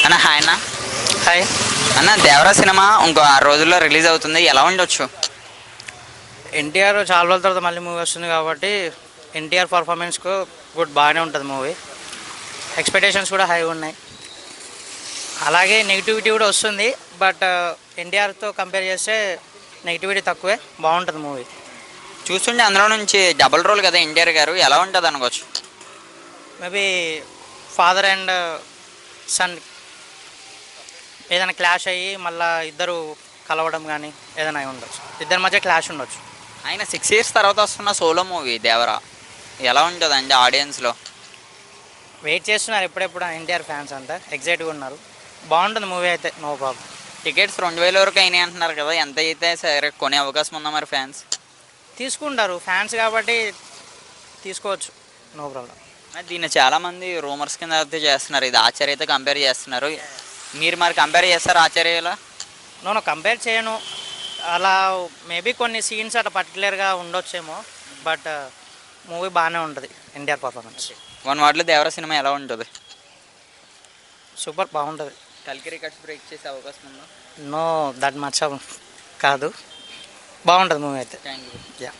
అన్న హాయ్ అన్న. హాయ్. అన్న దేవరా సినిమా ఇంకో 6 రోజుల్లో రిలీజ్ అవుతుంది, ఎలా ఉండొచ్చు? ఎన్టీఆర్ చాలా రోజుల తర్వాత మళ్ళీ మూవీ వస్తుంది కాబట్టి ఎన్టీఆర్ పర్ఫార్మెన్స్కు బాగానే ఉంటుంది మూవీ. ఎక్స్పెక్టేషన్స్ కూడా హై ఉన్నాయి. అలాగే నెగిటివిటీ కూడా వస్తుంది, బట్ ఎన్టీఆర్తో కంపేర్ చేస్తే నెగిటివిటీ తక్కువే, బాగుంటుంది మూవీ. చూస్తుంటే అందులో నుంచి డబుల్ రోల్ కదా ఎన్టీఆర్ గారు, ఎలా ఉంటుంది అనుకోవచ్చు? మేబీ ఫాదర్ అండ్ సన్ ఏదైనా క్లాష్ అయ్యి మళ్ళీ ఇద్దరు కలవడం కానీ ఏదైనా అయి ఉండొచ్చు, ఇద్దరి మధ్య క్లాష్ ఉండొచ్చు. ఆయన 6 years తర్వాత వస్తున్న సోలో మూవీ దేవరా, ఎలా ఉంటుంది అండి ఆడియన్స్లో? వెయిట్ చేస్తున్నారు ఎప్పుడెప్పుడు ఎన్టీఆర్ ఫ్యాన్స్ అంతా ఎగ్జైట్గా ఉన్నారు. బాగుంటుంది మూవీ అయితే, నో ప్రాబ్లం. టికెట్స్ 2000 వరకు అయినాయి అంటున్నారు కదా, ఎంత అయితే సరే కొనే అవకాశం ఉందా మరి ఫ్యాన్స్? తీసుకుంటారు ఫ్యాన్స్ కాబట్టి తీసుకోవచ్చు, నో ప్రాబ్లం. దీన్ని చాలామంది రూమర్స్ కింద అయితే చేస్తున్నారు, ఇది ఆచార్య అయితే కంపేర్ చేస్తున్నారు. మీరు మరి కంపేర్ చేస్తారు ఆచార్యలా? నేను కంపేర్ చేయను, అలా మేబీ కొన్ని సీన్స్ అట్లా పర్టికులర్గా ఉండొచ్చేమో, బట్ మూవీ బాగానే ఉంటుంది. ఎన్టీఆర్ పర్ఫార్మెన్స్ 1 wordలో దేవరా సినిమా ఎలా ఉంటుంది? సూపర్, బాగుంటుంది. కల్కి రికార్డ్స్ బ్రేక్ చేసే అవకాశం ఉందా? నో దట్ మచ్ కాదు, బాగుంటుంది మూవీ అయితే. Thank you. యా.